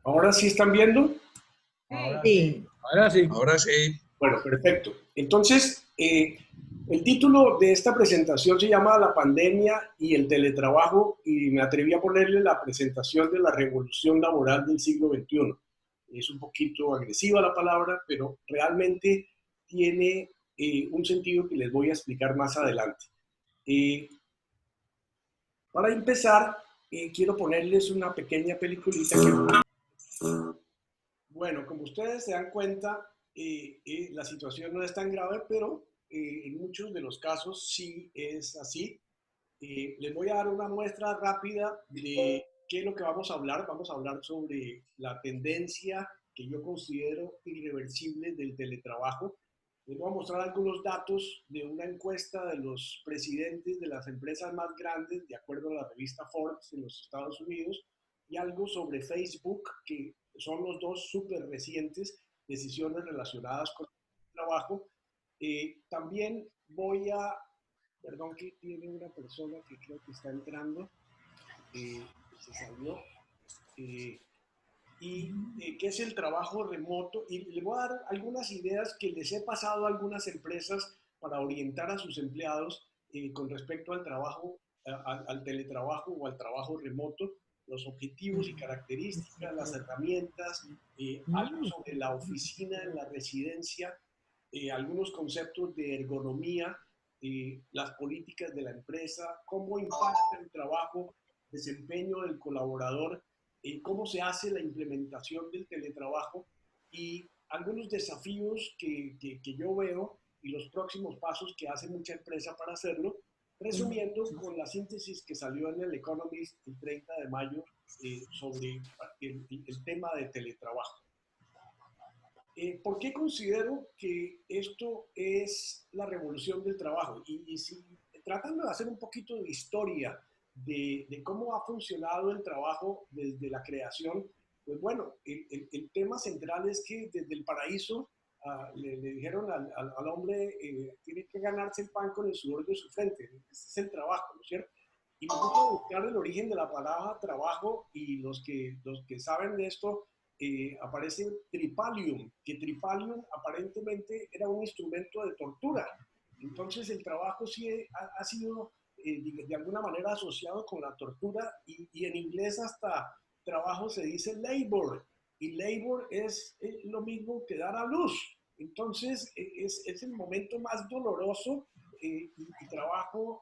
¿Ahora sí están viendo? Ahora sí, Sí, ahora sí. Ahora sí. Bueno, perfecto. Entonces, el título de esta presentación se llama La pandemia y el teletrabajo y me atreví a ponerle la presentación de la revolución laboral del siglo XXI. Es un poquito agresiva la palabra, pero realmente tiene un sentido que les voy a explicar más adelante. Eh, para empezar, quiero ponerles una pequeña peliculita que, bueno, como ustedes se dan cuenta, la situación no es tan grave, pero en muchos de los casos sí es así. Les voy a dar una muestra rápida de qué es lo que vamos a hablar. Vamos a hablar sobre la tendencia que yo considero irreversible del teletrabajo. Les voy a mostrar algunos datos de una encuesta de los presidentes de las empresas más grandes, de acuerdo a la revista Forbes en los Estados Unidos, y algo sobre Facebook, que son los dos súper recientes decisiones relacionadas con el trabajo. También voy a, perdón que tiene una persona que creo que está entrando, se salió, eh, y qué es el trabajo remoto. Y le voy a dar algunas ideas que les he pasado a algunas empresas para orientar a sus empleados con respecto al trabajo, al teletrabajo o al trabajo remoto, los objetivos y características, las herramientas, algo sobre la oficina en la residencia, algunos conceptos de ergonomía, las políticas de la empresa, cómo impacta el trabajo, desempeño del colaborador, cómo se hace la implementación del teletrabajo y algunos desafíos que yo veo y los próximos pasos que hace mucha empresa para hacerlo, resumiendo con la síntesis que salió en el Economist el 30 de mayo sobre el tema de teletrabajo. ¿Por qué considero que esto es la revolución del trabajo? Y si tratando de hacer un poquito de historia de cómo ha funcionado el trabajo desde la creación, pues bueno, el tema central es que desde el paraíso le dijeron al hombre, tiene que ganarse el pan con el sudor de su frente. Ese es el trabajo, ¿no es cierto? Y me gusta buscar el origen de la palabra trabajo y los que saben de esto aparece tripalium, que tripalium aparentemente era un instrumento de tortura. Entonces el trabajo sí ha sido de alguna manera asociado con la tortura y en inglés hasta trabajo se dice labor y labor es lo mismo que dar a luz. Entonces es el momento más doloroso y trabajo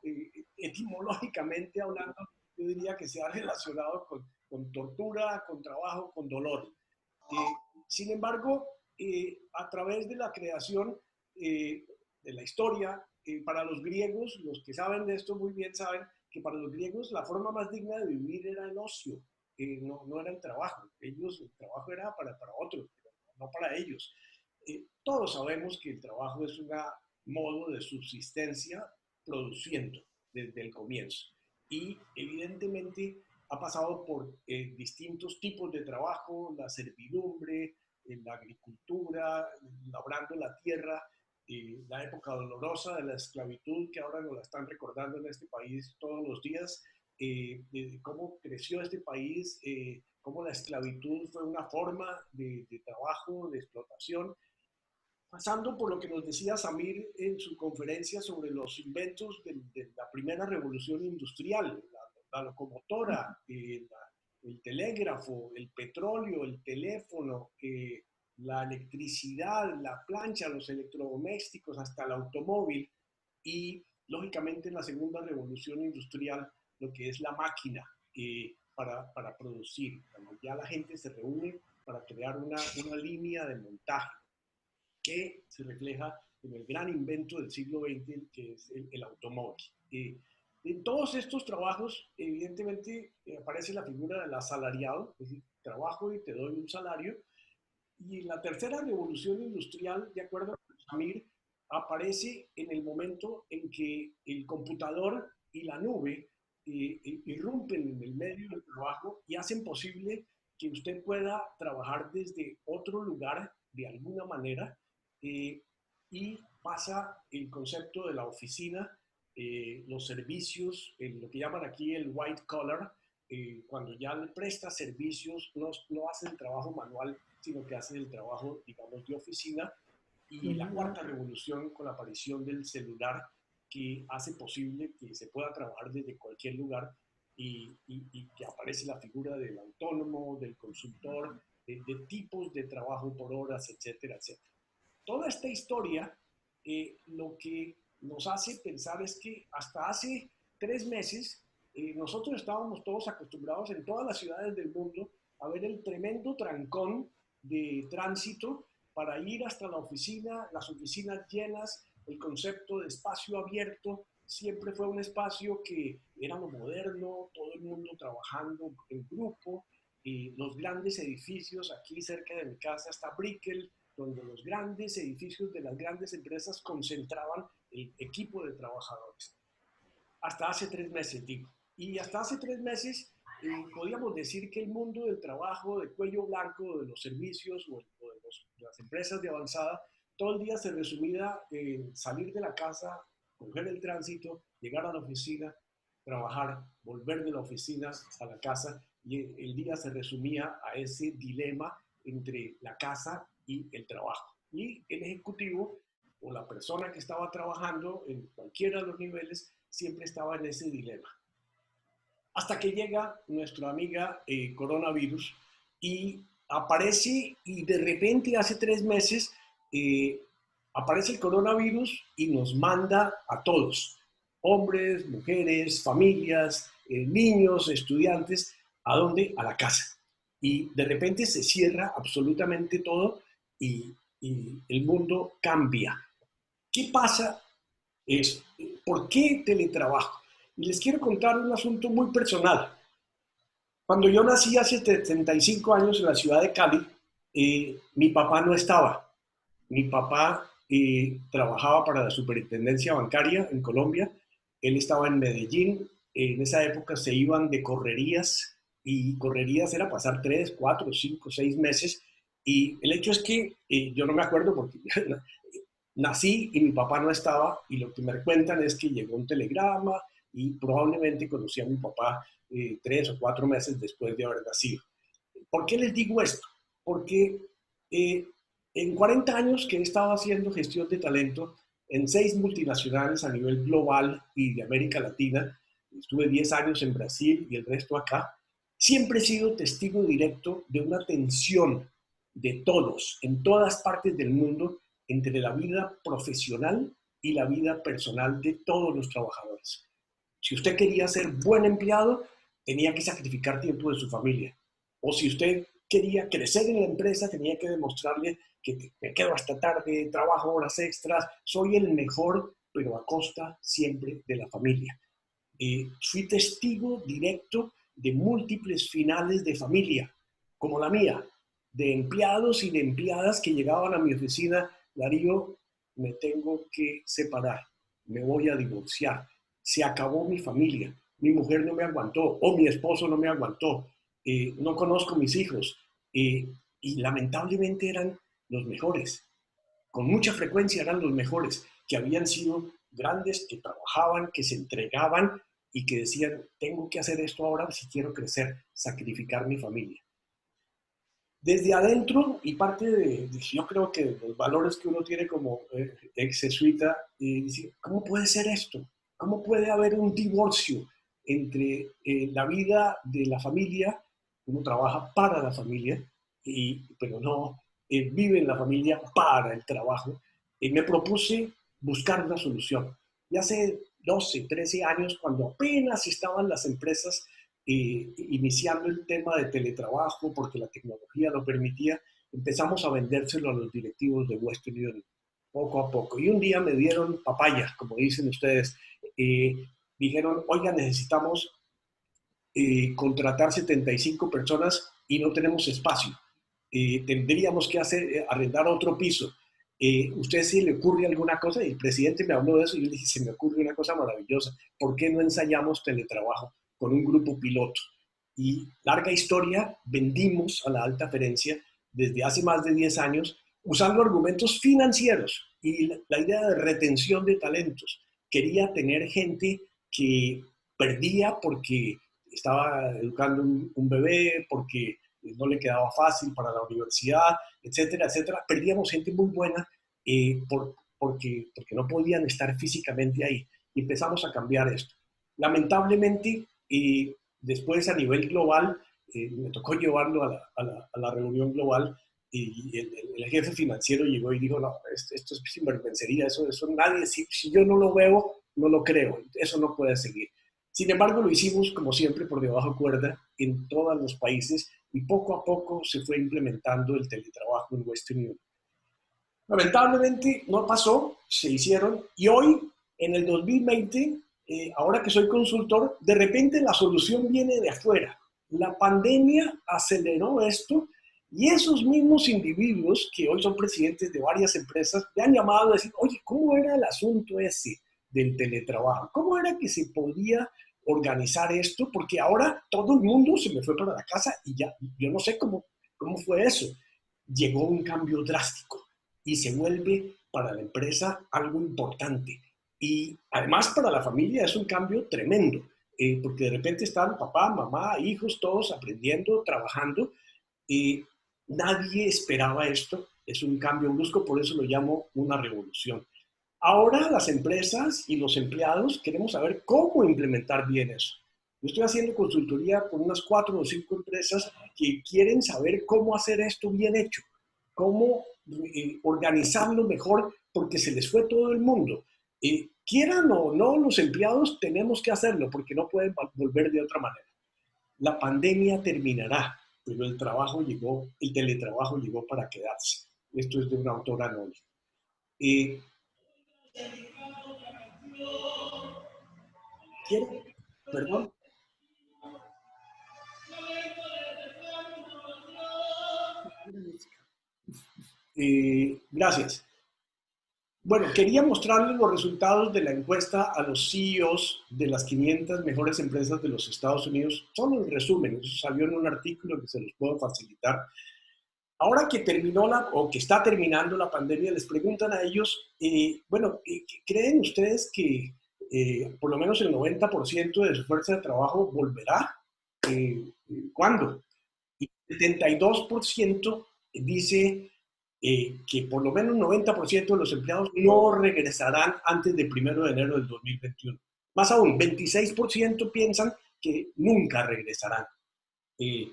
etimológicamente hablando, yo diría que se ha relacionado con tortura, con trabajo, con dolor. Sin embargo, a través de la creación de la historia, para los griegos, los que saben de esto muy bien saben que para los griegos la forma más digna de vivir era el ocio, no era el trabajo. Ellos, el trabajo era para otros, pero no para ellos. Todos sabemos que el trabajo es un modo de subsistencia produciendo desde el comienzo. Y evidentemente ha pasado por distintos tipos de trabajo, la servidumbre, la agricultura, labrando la tierra, la época dolorosa de la esclavitud que ahora nos la están recordando en este país todos los días, cómo creció este país, cómo la esclavitud fue una forma de trabajo, de explotación, pasando por lo que nos decía Samir en su conferencia sobre los inventos de la primera revolución industrial, la locomotora, el telégrafo, el petróleo, el teléfono, la electricidad, la plancha, los electrodomésticos, hasta el automóvil y, lógicamente, en la segunda revolución industrial, lo que es la máquina para producir, cuando ya la gente se reúne para crear una línea de montaje que se refleja en el gran invento del siglo XX, que es el automóvil. En todos estos trabajos, evidentemente, aparece la figura del asalariado, es decir, trabajo y te doy un salario. Y la tercera revolución industrial, de acuerdo con Samir, aparece en el momento en que el computador y la nube irrumpen en el medio del trabajo y hacen posible que usted pueda trabajar desde otro lugar de alguna manera, eh, y pasa el concepto de la oficina, los servicios, lo que llaman aquí el white collar, cuando ya le presta servicios, no hace el trabajo manual, sino que hace el trabajo, digamos, de oficina. Y la cuarta revolución con la aparición del celular, que hace posible que se pueda trabajar desde cualquier lugar y que aparece la figura del autónomo, del consultor, de tipos de trabajo por horas, etcétera, etcétera. Toda esta historia lo que nos hace pensar es que hasta hace 3 meses nosotros estábamos todos acostumbrados en todas las ciudades del mundo a ver el tremendo trancón de tránsito para ir hasta la oficina, las oficinas llenas, el concepto de espacio abierto siempre fue un espacio que era lo moderno, todo el mundo trabajando en grupo, los grandes edificios, aquí cerca de mi casa está Brickell, donde los grandes edificios de las grandes empresas concentraban el equipo de trabajadores. Hasta hace 3 meses, digo. Y hasta hace 3 meses podíamos decir que el mundo del trabajo de cuello blanco, de los servicios o de las empresas de avanzada, todo el día se resumía en salir de la casa, coger el tránsito, llegar a la oficina, trabajar, volver de la oficina a la casa, y el día se resumía a ese dilema entre la casa y el trabajo. Y el ejecutivo o la persona que estaba trabajando en cualquiera de los niveles siempre estaba en ese dilema. Hasta que llega nuestra amiga coronavirus y aparece, y de repente hace 3 meses aparece el coronavirus y nos manda a todos, hombres, mujeres, familias, niños, estudiantes, ¿a dónde? A la casa. Y de repente se cierra absolutamente todo y el mundo cambia. ¿Qué pasa? ¿Por qué teletrabajo? Y les quiero contar un asunto muy personal. Cuando yo nací hace 75 años en la ciudad de Cali, mi papá no estaba. Mi papá trabajaba para la superintendencia bancaria en Colombia. Él estaba en Medellín. En esa época se iban de correrías y correrías era pasar 3, 4, 5, 6 meses. Y el hecho es que yo no me acuerdo porque nací y mi papá no estaba, y lo que me cuentan es que llegó un telegrama y probablemente conocí a mi papá 3 o 4 meses después de haber nacido. ¿Por qué les digo esto? Porque eh, en 40 años que he estado haciendo gestión de talento en 6 multinacionales a nivel global y de América Latina, estuve 10 años en Brasil y el resto acá, siempre he sido testigo directo de una tensión de todos, en todas partes del mundo, entre la vida profesional y la vida personal de todos los trabajadores. Si usted quería ser buen empleado, tenía que sacrificar tiempo de su familia. O si usted quería crecer en la empresa, tenía que demostrarle que me quedo hasta tarde, trabajo horas extras, soy el mejor, pero a costa siempre de la familia. Fui testigo directo de múltiples finales de familia, como la mía, de empleados y de empleadas que llegaban a mi oficina: Darío, me tengo que separar, me voy a divorciar, se acabó mi familia, mi mujer no me aguantó o mi esposo no me aguantó, no conozco mis hijos, y lamentablemente eran los mejores, con mucha frecuencia eran los mejores, que habían sido grandes, que trabajaban, que se entregaban y que decían: tengo que hacer esto ahora si quiero crecer, sacrificar mi familia. Desde adentro, y parte yo creo que los valores que uno tiene como ex jesuita, dice: ¿cómo puede ser esto? ¿Cómo puede haber un divorcio entre la vida de la familia? Uno trabaja para la familia, pero no vive en la familia para el trabajo. Me propuse buscar una solución. Y hace 12, 13 años, cuando apenas estaban las empresas iniciando el tema de teletrabajo, porque la tecnología lo permitía, empezamos a vendérselo a los directivos de Western Union, poco a poco. Y un día me dieron papaya, como dicen ustedes. Dijeron: oiga, necesitamos contratar 75 personas y no tenemos espacio. Tendríamos que arrendar otro piso. ¿Usted se le ocurre alguna cosa? Y el presidente me habló de eso y yo le dije: se me ocurre una cosa maravillosa. ¿Por qué no ensayamos teletrabajo con un grupo piloto? Y larga historia, vendimos a la alta gerencia desde hace más de 10 años usando argumentos financieros y la idea de retención de talentos. Quería tener gente que perdía porque estaba educando un bebé porque no le quedaba fácil para la universidad, etcétera, etcétera. Perdíamos gente muy buena porque no podían estar físicamente ahí. Y empezamos a cambiar esto. Lamentablemente, después a nivel global, me tocó llevarlo a la reunión global y el jefe financiero llegó y dijo, no, esto es sinvergüencería, eso nadie, si yo no lo veo, no lo creo, eso no puede seguir. Sin embargo, lo hicimos, como siempre, por debajo cuerda en todos los países y poco a poco se fue implementando el teletrabajo en Western Union. Lamentablemente no pasó, se hicieron y hoy, en el 2020, ahora que soy consultor, de repente la solución viene de afuera. La pandemia aceleró esto y esos mismos individuos que hoy son presidentes de varias empresas me han llamado a decir, oye, ¿cómo era el asunto ese del teletrabajo? ¿Cómo era que se podía organizar esto? Porque ahora todo el mundo se me fue para la casa y ya, yo no sé cómo fue eso. Llegó un cambio drástico y se vuelve para la empresa algo importante. Y además para la familia es un cambio tremendo, porque de repente están papá, mamá, hijos, todos aprendiendo, trabajando. Nadie esperaba esto, es un cambio brusco, por eso lo llamo una revolución. Ahora las empresas y los empleados queremos saber cómo implementar bien eso. Yo estoy haciendo consultoría con unas 4 o 5 empresas que quieren saber cómo hacer esto bien hecho, cómo organizarlo mejor, porque se les fue todo el mundo. Quieran o no los empleados, tenemos que hacerlo, porque no pueden volver de otra manera. La pandemia terminará, pero el teletrabajo llegó para quedarse. Esto es de una autora anónima. Eh, ¿Quieren? Perdón. Gracias. Bueno, quería mostrarles los resultados de la encuesta a los CEOs de las 500 mejores empresas de los Estados Unidos. Solo el resumen, eso salió en un artículo que se los puedo facilitar. Ahora que terminó o que está terminando la pandemia, les preguntan a ellos, bueno, ¿creen ustedes que por lo menos el 90% de su fuerza de trabajo volverá? ¿Cuándo? Y el 72% dice que por lo menos 90% de los empleados no regresarán antes del 1 de enero del 2021. Más aún, 26% piensan que nunca regresarán. Eh,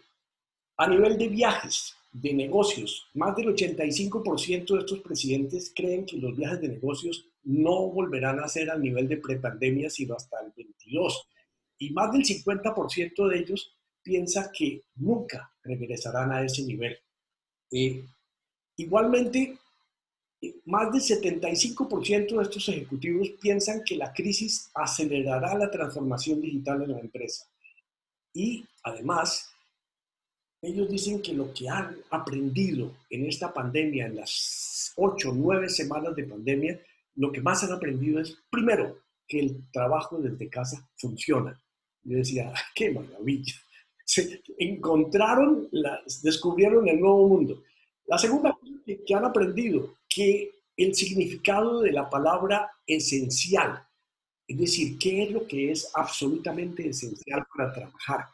a nivel de viajes, de negocios, más del 85% de estos presidentes creen que los viajes de negocios no volverán a ser al nivel de prepandemia, sino hasta el 22. Y más del 50% de ellos piensa que nunca regresarán a ese nivel. Eh, Igualmente, más del 75% de estos ejecutivos piensan que la crisis acelerará la transformación digital en la empresa. Y además, ellos dicen que lo que han aprendido en esta pandemia, en las 8 o 9 semanas de pandemia, lo que más han aprendido es, primero, que el trabajo desde casa funciona. Yo decía, qué maravilla. Descubrieron el nuevo mundo. La segunda cosa que han aprendido, que el significado de la palabra esencial, es decir, qué es lo que es absolutamente esencial para trabajar.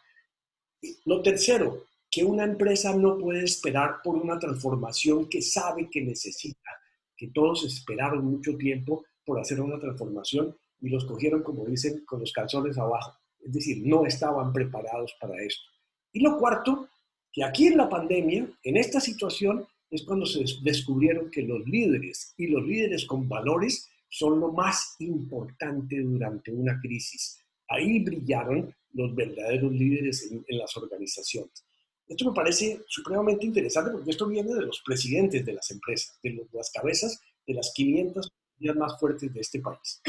Lo tercero, que una empresa no puede esperar por una transformación que sabe que necesita, que todos esperaron mucho tiempo por hacer una transformación y los cogieron, como dicen, con los calzones abajo. Es decir, no estaban preparados para esto. Y lo cuarto, que aquí en la pandemia, en esta situación, es cuando se descubrieron que los líderes y los líderes con valores son lo más importante durante una crisis. Ahí brillaron los verdaderos líderes en las organizaciones. Esto me parece supremamente interesante porque esto viene de los presidentes de las empresas, de las cabezas de las 500 más fuertes de este país.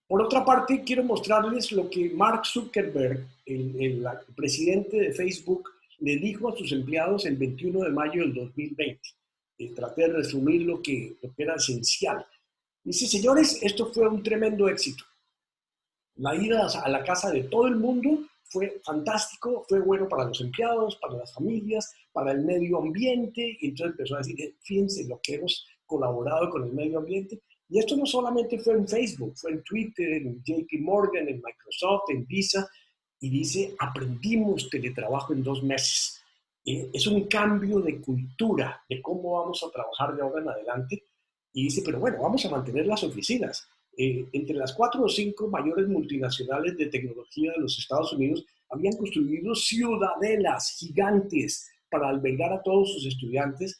Por otra parte, quiero mostrarles lo que Mark Zuckerberg, el presidente de Facebook, le dijo a sus empleados el 21 de mayo del 2020. Traté de resumir lo que era esencial. Dice, señores, esto fue un tremendo éxito. La ida a la casa de todo el mundo fue fantástico, fue bueno para los empleados, para las familias, para el medio ambiente. Y entonces empezó a decir, fíjense lo que hemos colaborado con el medio ambiente. Y esto no solamente fue en Facebook, fue en Twitter, en JP Morgan, en Microsoft, en Visa, y dice, aprendimos teletrabajo en 2 meses. Es un cambio de cultura, de cómo vamos a trabajar de ahora en adelante. Y dice, pero bueno, vamos a mantener las oficinas. Entre las 4 o 5 mayores multinacionales de tecnología de los Estados Unidos habían construido ciudadelas gigantes para albergar a todos sus estudiantes,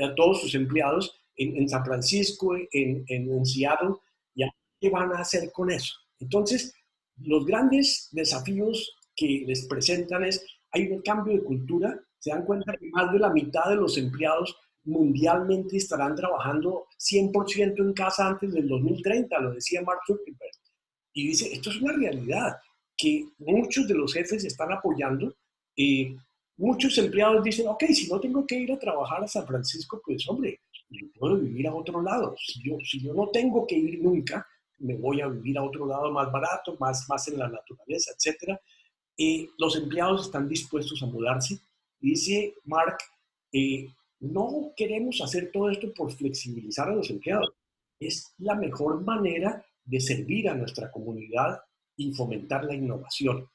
a todos sus empleados en San Francisco, en Seattle. ¿Y qué van a hacer con eso? Entonces, los grandes desafíos que les presentan es, hay un cambio de cultura, se dan cuenta que más de la mitad de los empleados mundialmente estarán trabajando 100% en casa antes del 2030, lo decía Mark Zuckerberg. Y dice, esto es una realidad que muchos de los jefes están apoyando. Muchos empleados dicen, ok, si no tengo que ir a trabajar a San Francisco, pues hombre, yo puedo vivir a otro lado. Si yo no tengo que ir nunca, me voy a vivir a otro lado más barato, más en la naturaleza, etcétera. Los empleados están dispuestos a mudarse. Dice Mark, eh, no queremos hacer todo esto por flexibilizar a los empleados. Es la mejor manera de servir a nuestra comunidad y fomentar la innovación.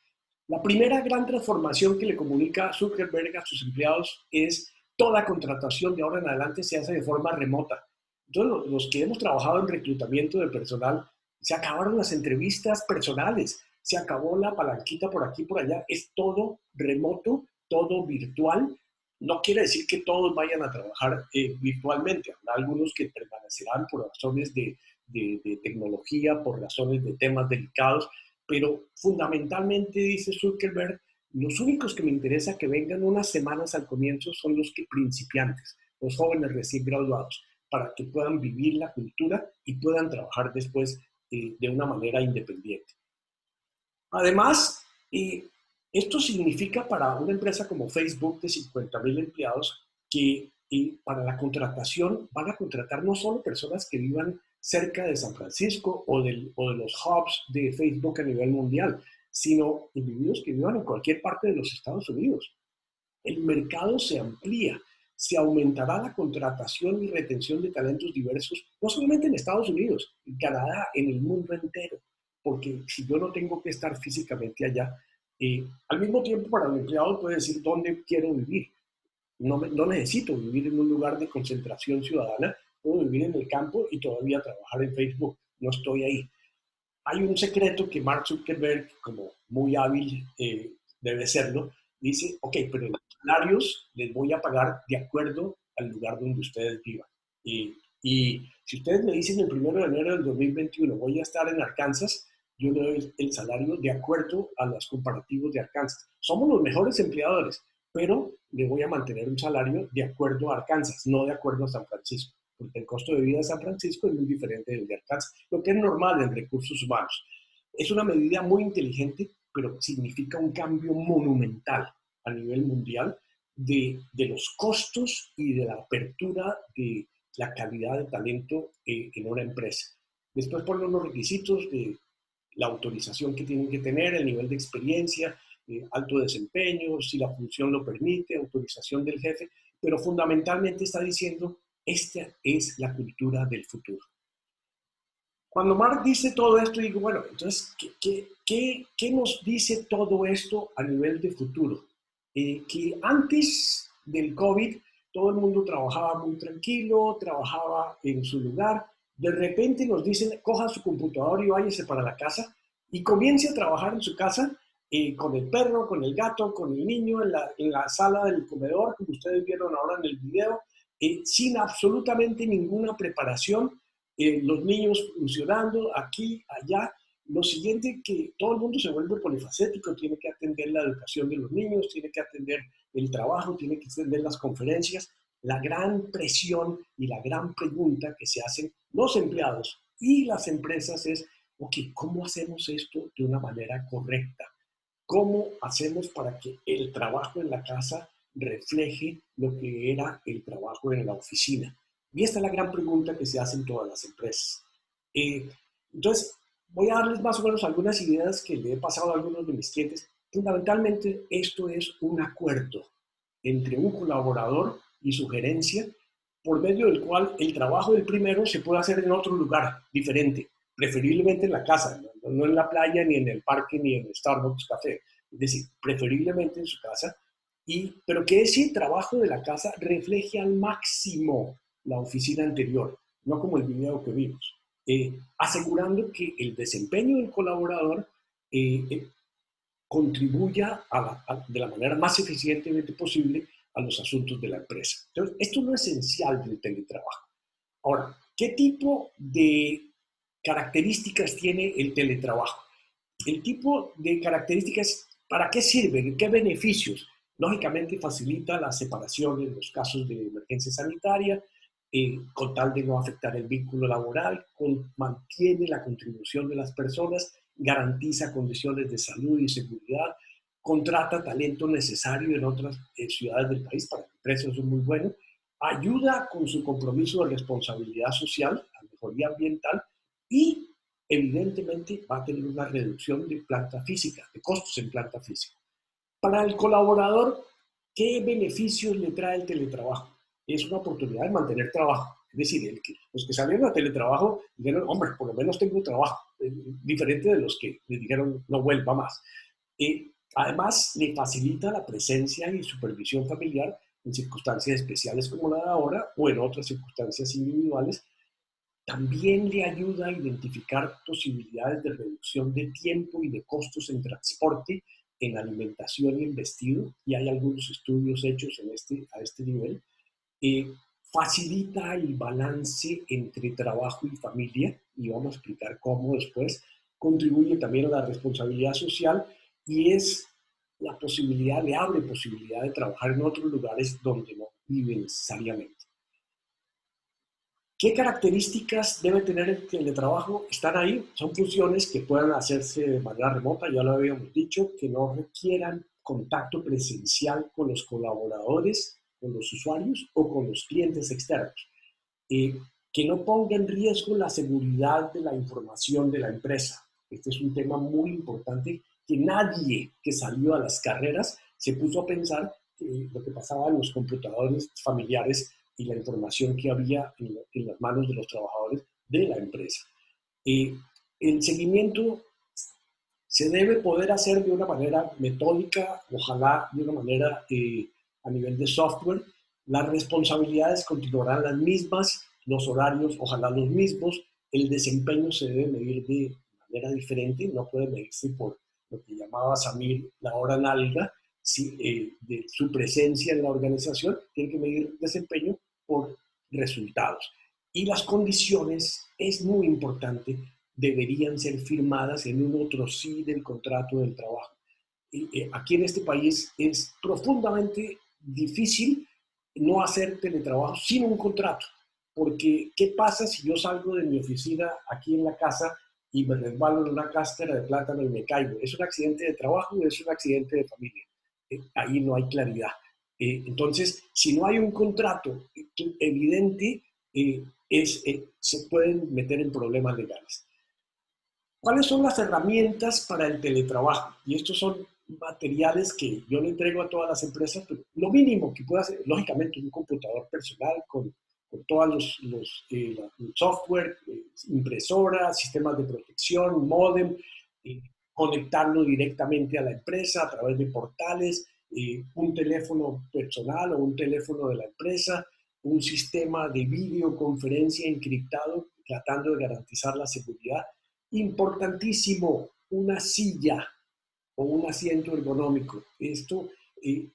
La primera gran transformación que le comunica Zuckerberg a sus empleados es toda contratación de ahora en adelante se hace de forma remota. Entonces, los que hemos trabajado en reclutamiento de personal, se acabaron las entrevistas personales, se acabó la palanquita por aquí, por allá, es todo remoto, todo virtual. No quiere decir que todos vayan a trabajar virtualmente, habrá algunos que permanecerán por razones de tecnología, por razones de temas delicados, pero fundamentalmente, dice Zuckerberg, los únicos que me interesa que vengan unas semanas al comienzo son los que principiantes, los jóvenes recién graduados, para que puedan vivir la cultura y puedan trabajar después de una manera independiente. Además, esto significa para una empresa como Facebook de 50,000 empleados que para la contratación van a contratar no solo personas que vivan cerca de San Francisco o de los hubs de Facebook a nivel mundial, sino individuos que vivan en cualquier parte de los Estados Unidos. El mercado se amplía, se aumentará la contratación y retención de talentos diversos, no solamente en Estados Unidos, en Canadá, en el mundo entero, porque si yo no tengo que estar físicamente allá, al mismo tiempo para el empleado puede decir dónde quiero vivir. No necesito vivir en un lugar de concentración ciudadana, puedo vivir en el campo y todavía trabajar en Facebook, no estoy ahí. Hay un secreto que Mark Zuckerberg, como muy hábil debe serlo, dice, ok, pero los salarios les voy a pagar de acuerdo al lugar donde ustedes vivan. Y si ustedes me dicen el 1 de enero del 2021 voy a estar en Arkansas, yo le doy el salario de acuerdo a los comparativos de Arkansas. Somos los mejores empleadores, pero le voy a mantener un salario de acuerdo a Arkansas, no de acuerdo a San Francisco, porque el costo de vida de San Francisco es muy diferente del de Arkansas, lo que es normal en recursos humanos. Es una medida muy inteligente, pero significa un cambio monumental a nivel mundial de los costos y de la apertura de la calidad de talento en una empresa. Después ponen los requisitos de la autorización que tienen que tener, el nivel de experiencia, alto desempeño, si la función lo permite, autorización del jefe, pero fundamentalmente está diciendo, esta es la cultura del futuro. Cuando Mark dice todo esto, digo, bueno, entonces, ¿qué nos dice todo esto a nivel de futuro? Que antes del COVID todo el mundo trabajaba muy tranquilo, trabajaba en su lugar, de repente nos dicen, coja su computador y váyase para la casa y comience a trabajar en su casa con el perro, con el gato, con el niño, en la sala del comedor, como ustedes vieron ahora en el video, sin absolutamente ninguna preparación, los niños funcionando aquí, allá. Lo siguiente, que todo el mundo se vuelve polifacético, tiene que atender la educación de los niños, tiene que atender el trabajo, tiene que atender las conferencias. La gran presión y la gran pregunta que se hacen los empleados y las empresas es, ok, ¿cómo hacemos esto de una manera correcta? ¿Cómo hacemos para que el trabajo en la casa refleje lo que era el trabajo en la oficina? Y esta es la gran pregunta que se hacen todas las empresas. Entonces, voy a darles más o menos algunas ideas que le he pasado a algunos de mis clientes. Fundamentalmente, esto es un acuerdo entre un colaborador y su gerencia por medio del cual el trabajo del primero se puede hacer en otro lugar diferente, preferiblemente en la casa, no en la playa, ni en el parque, ni en el Starbucks Café. Es decir, preferiblemente en su casa, pero que ese trabajo de la casa refleje al máximo la oficina anterior, no como el video que vimos, asegurando que el desempeño del colaborador contribuya de la manera más eficientemente posible a los asuntos de la empresa. Entonces, esto es lo esencial del teletrabajo. Ahora, ¿qué tipo de características tiene el teletrabajo? El tipo de características, ¿para qué sirve? ¿Qué beneficios? Lógicamente facilita la separación en los casos de emergencia sanitaria, con tal de no afectar el vínculo laboral, mantiene la contribución de las personas, garantiza condiciones de salud y seguridad, contrata talento necesario en otras ciudades del país, para la empresa eso es muy bueno, ayuda con su compromiso de responsabilidad social, a mejoría ambiental y evidentemente va a tener una reducción de planta física, de costos en planta física. Para el colaborador, ¿qué beneficios le trae el teletrabajo? Es una oportunidad de mantener trabajo. Es decir, los que salieron a teletrabajo dijeron, hombre, por lo menos tengo trabajo, diferente de los que le dijeron no vuelva más. Además, le facilita la presencia y supervisión familiar en circunstancias especiales como la de ahora o en otras circunstancias individuales. También le ayuda a identificar posibilidades de reducción de tiempo y de costos en transporte, en alimentación y en vestido, y hay algunos estudios hechos a este nivel. Facilita el balance entre trabajo y familia, y vamos a explicar cómo después. Contribuye también a la responsabilidad social y es la posibilidad, le abre posibilidad de trabajar en otros lugares donde no vive necesariamente. ¿Qué características debe tener el teletrabajo? Están ahí, son funciones que puedan hacerse de manera remota, ya lo habíamos dicho, que no requieran contacto presencial con los colaboradores, con los usuarios o con los clientes externos, que no ponga en riesgo la seguridad de la información de la empresa. Este es un tema muy importante que nadie que salió a las carreras se puso a pensar lo que pasaba en los computadores familiares y la información que había en las manos de los trabajadores de la empresa. El seguimiento se debe poder hacer de una manera metódica, ojalá de una manera a nivel de software. Las responsabilidades continuarán las mismas, los horarios ojalá los mismos, el desempeño se debe medir de manera diferente, no puede medirse por lo que llamaba Samir la hora nalga, de su presencia en la organización, tiene que medir desempeño por resultados. Y las condiciones, es muy importante, deberían ser firmadas en un otro sí del contrato del trabajo. Aquí en este país es profundamente difícil no hacer teletrabajo sin un contrato, porque ¿qué pasa si yo salgo de mi oficina aquí en la casa y me resbalo en una cáscara de plátano y me caigo? ¿Es un accidente de trabajo o es un accidente de familia? Ahí no hay claridad. Entonces, si no hay un contrato evidente, se pueden meter en problemas legales. ¿Cuáles son las herramientas para el teletrabajo? Y estos son materiales que yo le entrego a todas las empresas, pero lo mínimo que pueda hacer, lógicamente, un computador personal con todos los software, impresoras, sistemas de protección, módem, conectarlo directamente a la empresa a través de portales, un teléfono personal o un teléfono de la empresa, un sistema de videoconferencia encriptado tratando de garantizar la seguridad. Importantísimo, una silla o un asiento ergonómico. Esto,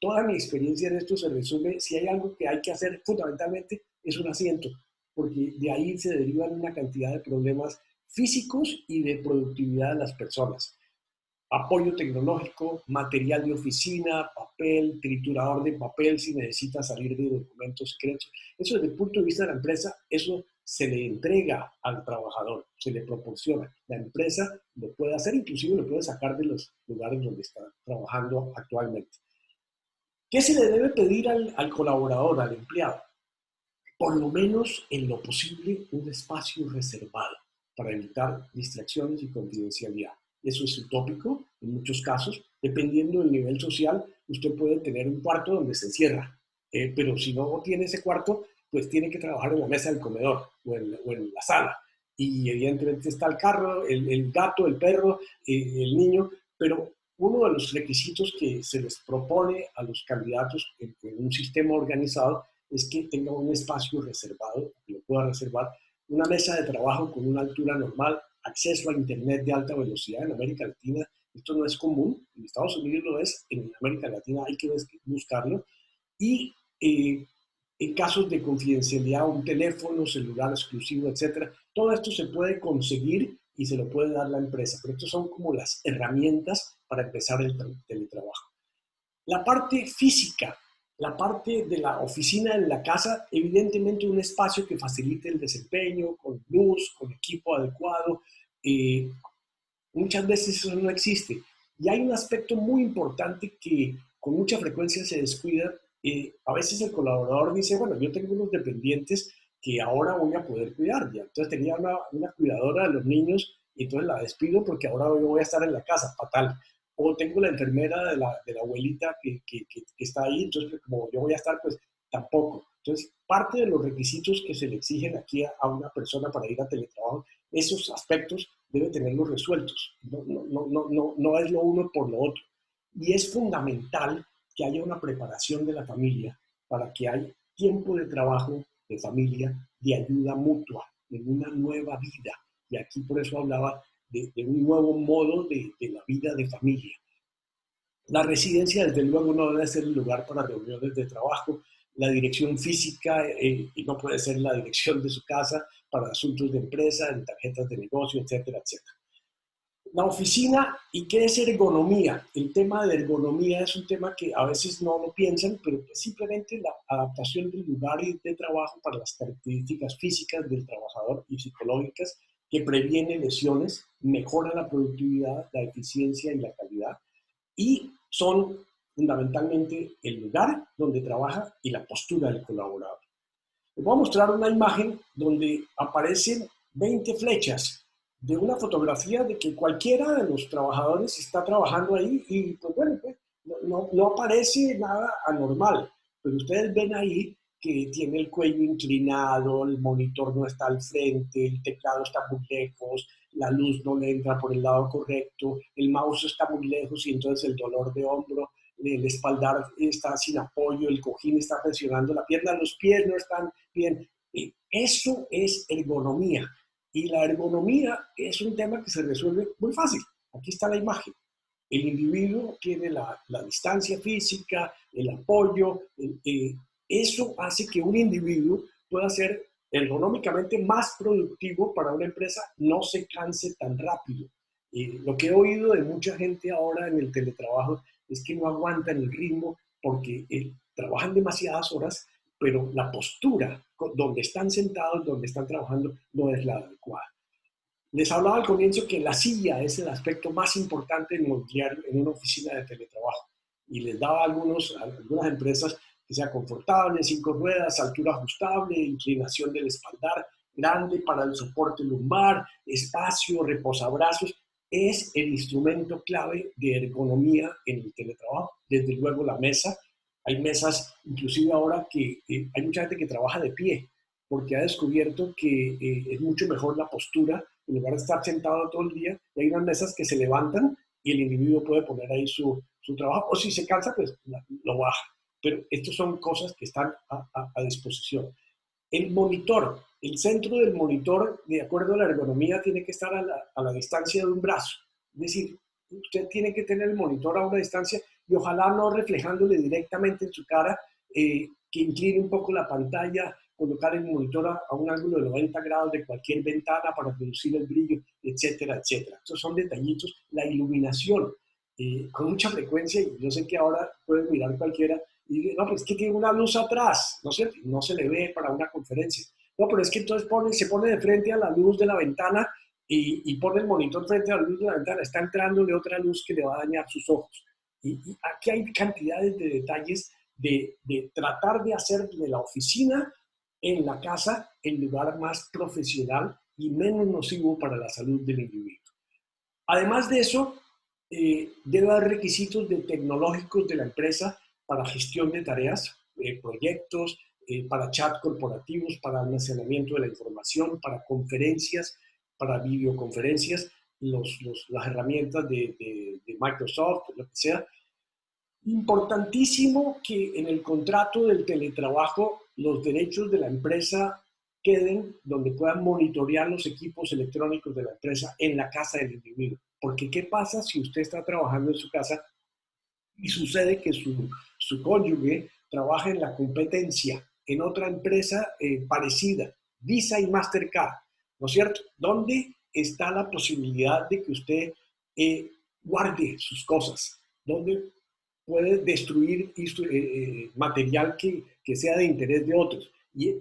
toda mi experiencia en esto se resume, si hay algo que hay que hacer fundamentalmente es un asiento, porque de ahí se derivan una cantidad de problemas físicos y de productividad de las personas. Apoyo tecnológico, material de oficina, papel, triturador de papel si necesita salir de documentos secretos. Eso desde el punto de vista de la empresa, eso se le entrega al trabajador, se le proporciona. La empresa lo puede hacer, inclusive lo puede sacar de los lugares donde está trabajando actualmente. ¿Qué se le debe pedir al colaborador, al empleado? Por lo menos, en lo posible, un espacio reservado para evitar distracciones y confidencialidad. Eso es utópico en muchos casos. Dependiendo del nivel social, usted puede tener un cuarto donde se encierra, pero si no tiene ese cuarto, pues tiene que trabajar en la mesa del comedor o en la sala. Y evidentemente está el carro, el gato, el perro, el niño, pero uno de los requisitos que se les propone a los candidatos en un sistema organizado es que tenga un espacio reservado, que lo pueda reservar, una mesa de trabajo con una altura normal, acceso a Internet de alta velocidad en América Latina. Esto no es común, en Estados Unidos lo es, en América Latina hay que buscarlo. Y en casos de confidencialidad, un teléfono, celular exclusivo, etcétera, todo esto se puede conseguir y se lo puede dar la empresa, pero estas son como las herramientas para empezar el teletrabajo. La parte física, la parte de la oficina en la casa, evidentemente un espacio que facilite el desempeño, con luz, con equipo adecuado. Eh, Muchas veces eso no existe. Y hay un aspecto muy importante que con mucha frecuencia se descuida. A veces el colaborador dice, bueno, yo tengo unos dependientes que ahora voy a poder cuidar. Ya. Entonces tenía una cuidadora de los niños y entonces la despido porque ahora yo voy a estar en la casa, fatal. O tengo la enfermera de la abuelita que está ahí, entonces pues, como yo voy a estar, pues tampoco. Entonces, parte de los requisitos que se le exigen aquí a una persona para ir a teletrabajo, esos aspectos debe tenerlos resueltos. No es lo uno por lo otro. Y es fundamental que haya una preparación de la familia para que haya tiempo de trabajo, de familia, de ayuda mutua, en una nueva vida. Y aquí por eso hablaba de un nuevo modo de la vida de familia. La residencia, desde luego, no debe ser el lugar para reuniones de trabajo. La dirección física y no puede ser la dirección de su casa para asuntos de empresa, en tarjetas de negocio, etcétera, etcétera. La oficina y qué es ergonomía. El tema de ergonomía es un tema que a veces no lo piensan, pero es simplemente la adaptación del lugar de trabajo para las características físicas del trabajador y psicológicas que previene lesiones, mejora la productividad, la eficiencia y la calidad y son fundamentalmente el lugar donde trabaja y la postura del colaborador. Les voy a mostrar una imagen donde aparecen 20 flechas de una fotografía de que cualquiera de los trabajadores está trabajando ahí y pues bueno, pues, no aparece nada anormal, pero ustedes ven ahí que tiene el cuello inclinado, el monitor no está al frente, el teclado está muy lejos, la luz no le entra por el lado correcto, el mouse está muy lejos y entonces el dolor de hombro, el espaldar está sin apoyo, el cojín está presionando la pierna, los pies no están bien. Eso es ergonomía. Y la ergonomía es un tema que se resuelve muy fácil. Aquí está la imagen. El individuo tiene la distancia física, el apoyo. Eso hace que un individuo pueda ser ergonómicamente más productivo para una empresa, no se canse tan rápido. Lo que he oído de mucha gente ahora en el teletrabajo es que no aguantan el ritmo porque trabajan demasiadas horas, pero la postura donde están sentados, donde están trabajando, no es la adecuada. Les hablaba al comienzo que la silla es el aspecto más importante en mobiliario en una oficina de teletrabajo y les daba algunas empresas que sea confortable, 5 ruedas, altura ajustable, inclinación del espaldar, grande para el soporte lumbar, espacio, reposabrazos, es el instrumento clave de ergonomía en el teletrabajo. Desde luego la mesa, hay mesas, inclusive ahora que hay mucha gente que trabaja de pie, porque ha descubierto que es mucho mejor la postura, en lugar de estar sentado todo el día, y hay unas mesas que se levantan y el individuo puede poner ahí su trabajo, o si se cansa, pues lo baja. Pero estas son cosas que están a disposición. El monitor, el centro del monitor, de acuerdo a la ergonomía, tiene que estar a la distancia de un brazo. Es decir, usted tiene que tener el monitor a una distancia y ojalá no reflejándole directamente en su cara, que incline un poco la pantalla, colocar el monitor a un ángulo de 90 grados de cualquier ventana para producir el brillo, etcétera, etcétera. Estos son detallitos. La iluminación, con mucha frecuencia, y yo sé que ahora pueden mirar cualquiera y dice, no, pues es que tiene una luz atrás, ¿no es cierto? No se le ve para una conferencia. No, pero es que entonces se pone de frente a la luz de la ventana y pone el monitor frente a la luz de la ventana, está entrando de otra luz que le va a dañar sus ojos. Y aquí hay cantidades de detalles de tratar de hacer de la oficina en la casa el lugar más profesional y menos nocivo para la salud del individuo. Además de eso, debe haber requisitos tecnológicos de la empresa para gestión de tareas, proyectos, para chat corporativos, para almacenamiento de la información, para conferencias, para videoconferencias, las herramientas de Microsoft, lo que sea. Importantísimo que en el contrato del teletrabajo los derechos de la empresa queden donde puedan monitorear los equipos electrónicos de la empresa en la casa del individuo. Porque ¿qué pasa si usted está trabajando en su casa y sucede que su cónyuge trabaja en la competencia, en otra empresa parecida, Visa y Mastercard, ¿no es cierto? ¿Dónde está la posibilidad de que usted guarde sus cosas? ¿Dónde puede destruir material que sea de interés de otros? Y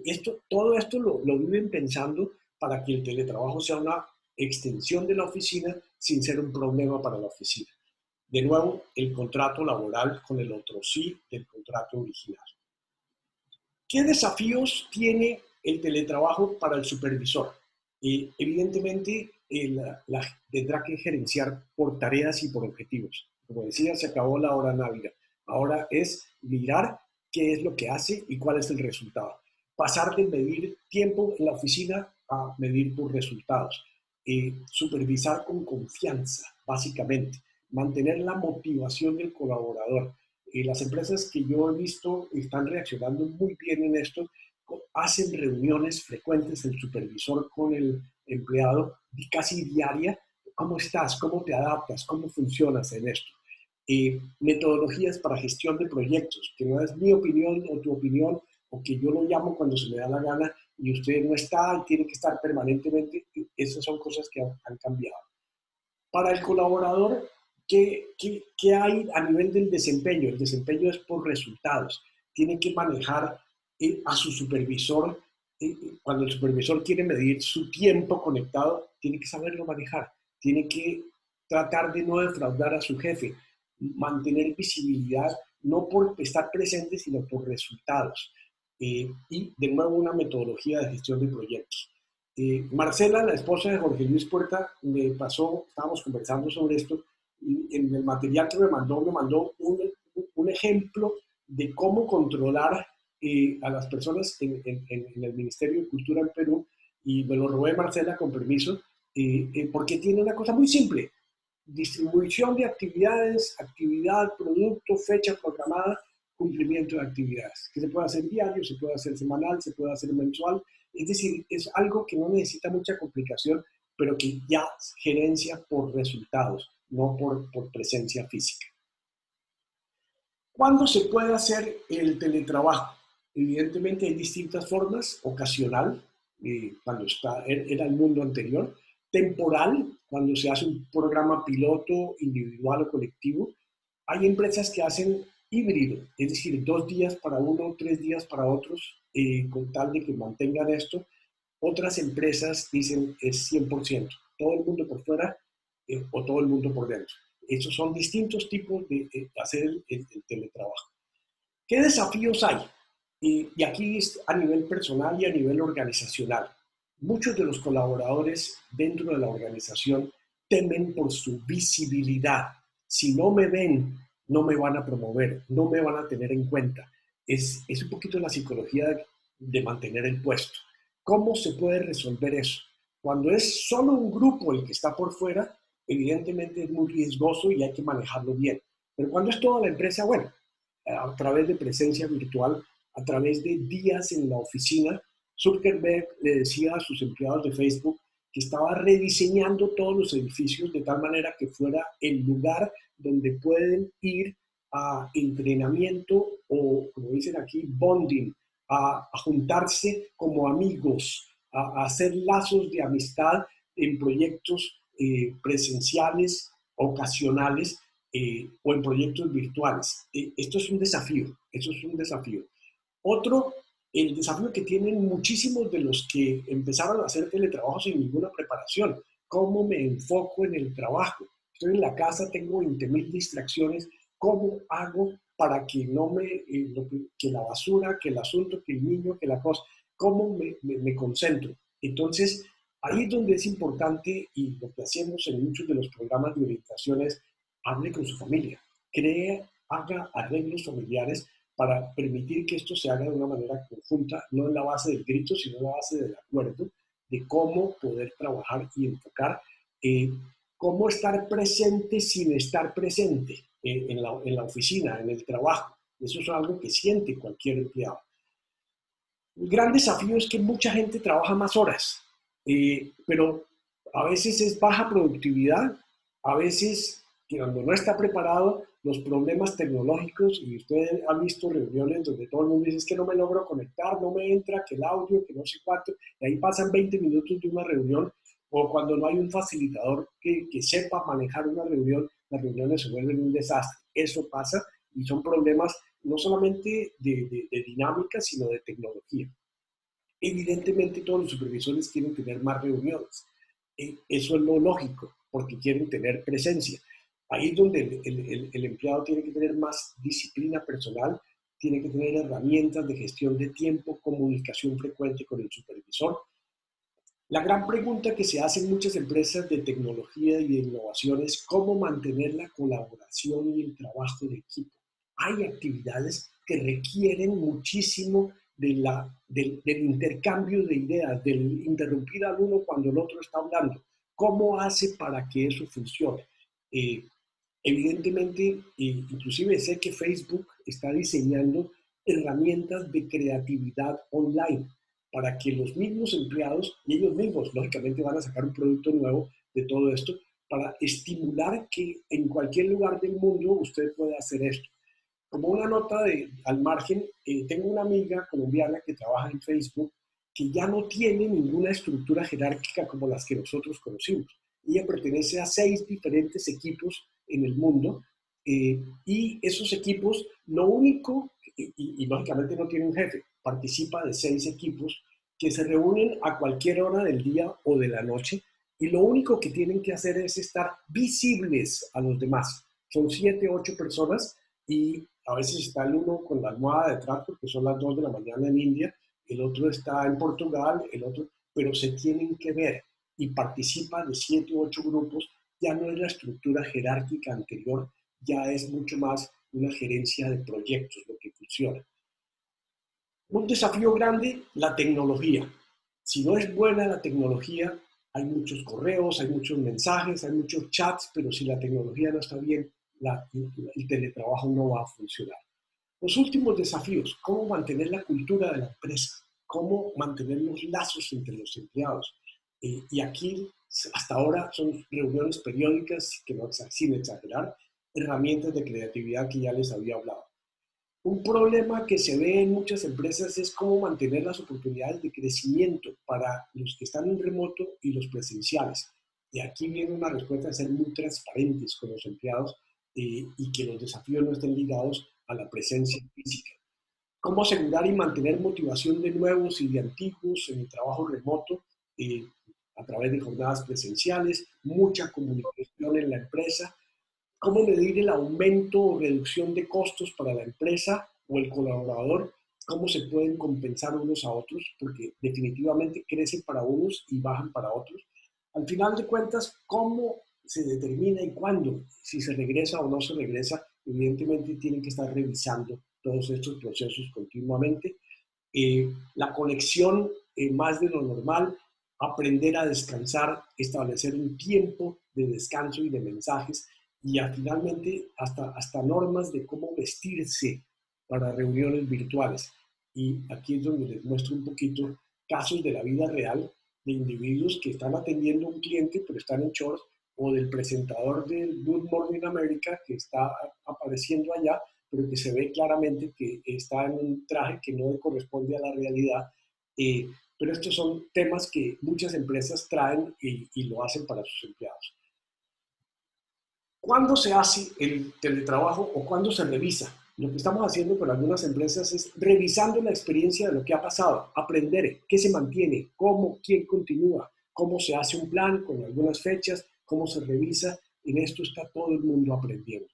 todo esto lo viven pensando para que el teletrabajo sea una extensión de la oficina sin ser un problema para la oficina. De nuevo, el contrato laboral con el otro sí del contrato original. ¿Qué desafíos tiene el teletrabajo para el supervisor? Evidentemente, tendrá que gerenciar por tareas y por objetivos. Como decía, se acabó la hora návida. Ahora es mirar qué es lo que hace y cuál es el resultado. Pasar de medir tiempo en la oficina a medir por resultados. Supervisar con confianza, básicamente. Mantener la motivación del colaborador. Las empresas que yo he visto están reaccionando muy bien en esto, hacen reuniones frecuentes el supervisor con el empleado, casi diaria. ¿Cómo estás? ¿Cómo te adaptas? ¿Cómo funcionas en esto? Metodologías para gestión de proyectos, que no es mi opinión o tu opinión, o que yo lo llamo cuando se me da la gana y usted no está y tiene que estar permanentemente. Esas son cosas que han cambiado. Para el colaborador, ¿qué hay a nivel del desempeño? El desempeño es por resultados. Tiene que manejar a su supervisor. Cuando el supervisor quiere medir su tiempo conectado, tiene que saberlo manejar. Tiene que tratar de no defraudar a su jefe. Mantener visibilidad, no por estar presente, sino por resultados. Y de nuevo una metodología de gestión de proyectos. Marcela, la esposa de Jorge Luis Puerta, me pasó, estábamos conversando sobre esto, y en el material que me mandó un ejemplo de cómo controlar a las personas en el Ministerio de Cultura en Perú, y me lo robé Marcela con permiso, porque tiene una cosa muy simple: distribución de actividades, actividad, producto, fecha programada, cumplimiento de actividades, que se puede hacer diario, se puede hacer semanal, se puede hacer mensual. Es decir, es algo que no necesita mucha complicación, pero que ya gerencia por resultados, no por presencia física. ¿Cuándo se puede hacer el teletrabajo? Evidentemente hay distintas formas: ocasional, cuando era el mundo anterior; temporal, cuando se hace un programa piloto individual o colectivo. Hay empresas que hacen híbrido, es decir, 2 días para uno, 3 días para otros, con tal de que mantengan esto. Otras empresas dicen es 100%, todo el mundo por fuera o todo el mundo por dentro. Esos son distintos tipos de hacer el teletrabajo. ¿Qué desafíos hay? Y aquí es a nivel personal y a nivel organizacional. Muchos de los colaboradores dentro de la organización temen por su visibilidad. Si no me ven, no me van a promover, no me van a tener en cuenta. Es un poquito la psicología de mantener el puesto. ¿Cómo se puede resolver eso? Cuando es solo un grupo el que está por fuera, evidentemente es muy riesgoso y hay que manejarlo bien. Pero cuando es toda la empresa, bueno, a través de presencia virtual, a través de días en la oficina. Zuckerberg le decía a sus empleados de Facebook que estaba rediseñando todos los edificios de tal manera que fuera el lugar donde pueden ir a entrenamiento o, como dicen aquí, bonding, a juntarse como amigos, a hacer lazos de amistad en proyectos presenciales, ocasionales, o en proyectos virtuales. Esto es un desafío, eso es un desafío. Otro, el desafío que tienen muchísimos de los que empezaron a hacer teletrabajo sin ninguna preparación: ¿cómo me enfoco en el trabajo? Estoy en la casa, tengo 20.000 distracciones, ¿cómo hago para que no que la basura, que el asunto, que el niño, que la cosa, cómo me concentro? Entonces, ahí es donde es importante, y lo que hacemos en muchos de los programas de orientación es: hable con su familia, haga arreglos familiares para permitir que esto se haga de una manera conjunta, no en la base del grito, sino en la base del acuerdo, de cómo poder trabajar y enfocar, cómo estar presente sin estar presente en la oficina, en el trabajo. Eso es algo que siente cualquier empleado. El gran desafío es que mucha gente trabaja más horas, pero a veces es baja productividad, a veces cuando no está preparado, los problemas tecnológicos, y usted ha visto reuniones donde todo el mundo dice es que no me logro conectar, no me entra, que el audio, que no sé cuánto, y ahí pasan 20 minutos de una reunión, o cuando no hay un facilitador que sepa manejar una reunión, las reuniones se vuelven un desastre. Eso pasa y son problemas no solamente de dinámica, sino de tecnología. Evidentemente todos los supervisores quieren tener más reuniones. Eso es lo lógico, porque quieren tener presencia. Ahí es donde el empleado tiene que tener más disciplina personal, tiene que tener herramientas de gestión de tiempo, comunicación frecuente con el supervisor. La gran pregunta que se hace en muchas empresas de tecnología y de innovación es cómo mantener la colaboración y el trabajo de equipo. Hay actividades que requieren muchísimo del intercambio de ideas, del interrumpir al uno cuando el otro está hablando. ¿Cómo hace para que eso funcione? Evidentemente, inclusive sé que Facebook está diseñando herramientas de creatividad online para que los mismos empleados y ellos mismos, lógicamente, van a sacar un producto nuevo de todo esto para estimular que en cualquier lugar del mundo usted pueda hacer esto. Como una nota al margen, tengo una amiga colombiana que trabaja en Facebook que ya no tiene ninguna estructura jerárquica como las que nosotros conocimos. Ella pertenece a 6 diferentes equipos en el mundo y esos equipos, lo único, y lógicamente no tiene un jefe, participa de 6 equipos que se reúnen a cualquier hora del día o de la noche y lo único que tienen que hacer es estar visibles a los demás. Son 7, 8 personas y a veces está el uno con la almohada detrás porque son las 2 de la mañana en India, el otro está en Portugal, el otro, pero se tienen que ver y participa de 7 u 8 grupos, ya no es la estructura jerárquica anterior, ya es mucho más una gerencia de proyectos lo que funciona. Un desafío grande, la tecnología. Si no es buena la tecnología, hay muchos correos, hay muchos mensajes, hay muchos chats, pero si la tecnología no está bien, el teletrabajo no va a funcionar. Los últimos desafíos, cómo mantener la cultura de la empresa, cómo mantener los lazos entre los empleados. Y aquí, hasta ahora, son reuniones periódicas, que no, sin exagerar, herramientas de creatividad que ya les había hablado. Un problema que se ve en muchas empresas es cómo mantener las oportunidades de crecimiento para los que están en remoto y los presenciales. Y aquí viene una respuesta de ser muy transparentes con los empleados y que los desafíos no estén ligados a la presencia física. Cómo asegurar y mantener motivación de nuevos y de antiguos en el trabajo remoto a través de jornadas presenciales, mucha comunicación en la empresa, cómo medir el aumento o reducción de costos para la empresa o el colaborador, cómo se pueden compensar unos a otros, porque definitivamente crecen para unos y bajan para otros. Al final de cuentas, cómo se determina y cuándo, si se regresa o no se regresa, evidentemente tienen que estar revisando todos estos procesos continuamente. La conexión más de lo normal, aprender a descansar, establecer un tiempo de descanso y de mensajes, y finalmente hasta normas de cómo vestirse para reuniones virtuales. Y aquí es donde les muestro un poquito casos de la vida real de individuos que están atendiendo a un cliente pero están en shorts, o del presentador del Good Morning America que está apareciendo allá, pero que se ve claramente que está en un traje que no corresponde a la realidad. Pero estos son temas que muchas empresas traen y lo hacen para sus empleados. ¿Cuándo se hace el teletrabajo o cuándo se revisa? Lo que estamos haciendo con algunas empresas es revisando la experiencia de lo que ha pasado, aprender qué se mantiene, cómo, quién continúa, cómo se hace un plan con algunas fechas, cómo se revisa. En esto está todo el mundo aprendiendo.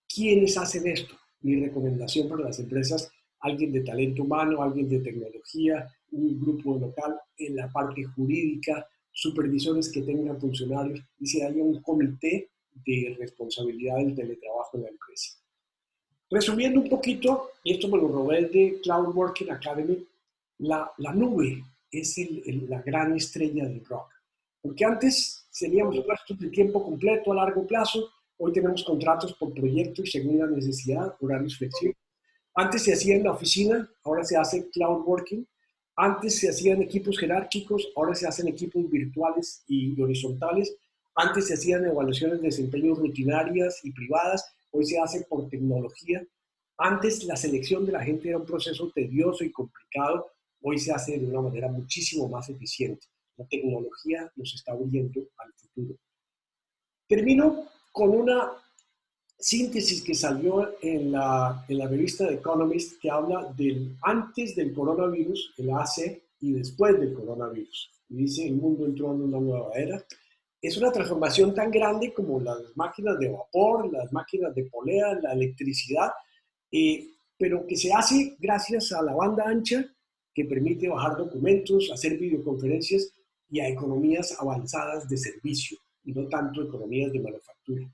¿Quiénes hacen esto? Mi recomendación para las empresas, alguien de talento humano, alguien de tecnología, un grupo local, en la parte jurídica, supervisores que tengan funcionarios, y si haya un comité de responsabilidad del teletrabajo en la empresa. Resumiendo un poquito, y esto me lo robé de Cloud Working Academy, la nube es la gran estrella del rock. Porque antes seríamos puestos de tiempo completo a largo plazo, hoy tenemos contratos por proyecto y según la necesidad, horarios flexibles. Antes se hacía en la oficina, ahora se hace cloud working. Antes se hacían equipos jerárquicos, ahora se hacen equipos virtuales y horizontales. Antes se hacían evaluaciones de desempeño rutinarias y privadas, hoy se hace por tecnología. Antes la selección de la gente era un proceso tedioso y complicado, hoy se hace de una manera muchísimo más eficiente. La tecnología nos está abriendo al futuro. Termino con una síntesis que salió en la revista The Economist que habla del antes del coronavirus, el AC, y después del coronavirus. Y dice, el mundo entró en una nueva era. Es una transformación tan grande como las máquinas de vapor, las máquinas de polea, la electricidad, pero que se hace gracias a la banda ancha que permite bajar documentos, hacer videoconferencias y a economías avanzadas de servicio y no tanto economías de manufactura.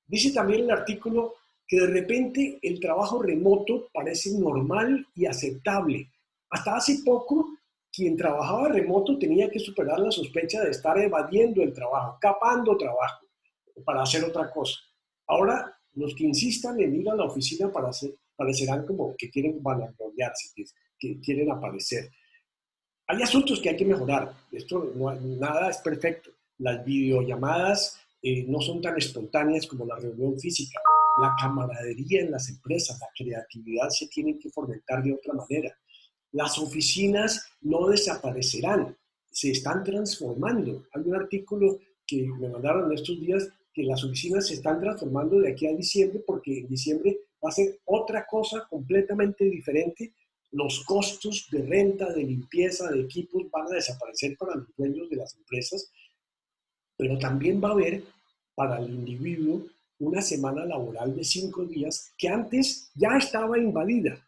Dice también el artículo que de repente el trabajo remoto parece normal y aceptable. Hasta hace poco, quien trabajaba remoto tenía que superar la sospecha de estar evadiendo el trabajo, capando trabajo para hacer otra cosa. Ahora, los que insistan en ir a la oficina parecerán como que quieren vanagloriarse, que quieren aparecer. Hay asuntos que hay que mejorar. Esto no, nada es perfecto. Las videollamadas no son tan espontáneas como la reunión física. La camaradería en las empresas, la creatividad se tienen que fomentar de otra manera. Las oficinas no desaparecerán, se están transformando. Hay un artículo que me mandaron estos días que las oficinas se están transformando de aquí a diciembre porque en diciembre va a ser otra cosa completamente diferente. Los costos de renta, de limpieza, de equipos van a desaparecer para los dueños de las empresas, pero también va a haber para el individuo una semana laboral de 5 días que antes ya estaba invadida,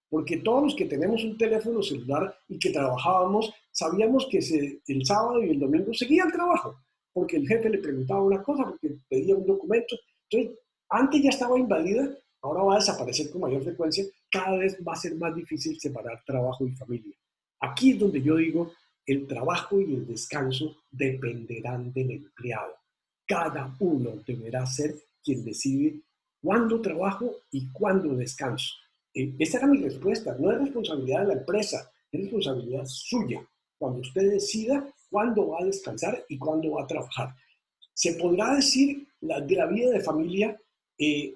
porque todos los que tenemos un teléfono celular y que trabajábamos sabíamos que el sábado y el domingo seguía el trabajo, porque el jefe le preguntaba una cosa, porque pedía un documento. Entonces, antes ya estaba invadida, ahora va a desaparecer con mayor frecuencia, cada vez va a ser más difícil separar trabajo y familia. Aquí es donde yo digo, el trabajo y el descanso dependerán del empleado. Cada uno deberá ser quien decide cuándo trabajo y cuándo descanso. Esa era mi respuesta. No es responsabilidad de la empresa, es responsabilidad suya. Cuando usted decida cuándo va a descansar y cuándo va a trabajar. Se podrá decir de la vida de familia que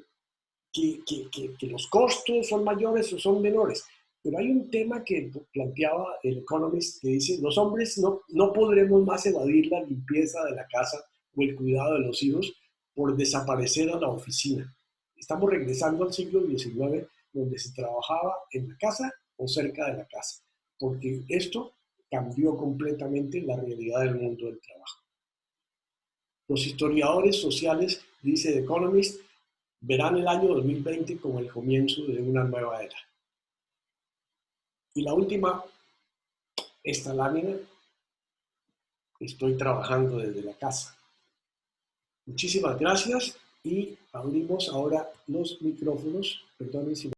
los costos son mayores o son menores. Pero hay un tema que planteaba el Economist que dice, los hombres no podremos más evadir la limpieza de la casa o el cuidado de los hijos por desaparecer a la oficina. Estamos regresando al siglo XIX, donde se trabajaba en la casa o cerca de la casa, porque esto cambió completamente la realidad del mundo del trabajo. Los historiadores sociales, dice The Economist, verán el año 2020 como el comienzo de una nueva era. Y la última, esta lámina, estoy trabajando desde la casa. Muchísimas gracias y abrimos ahora los micrófonos. Perdonen si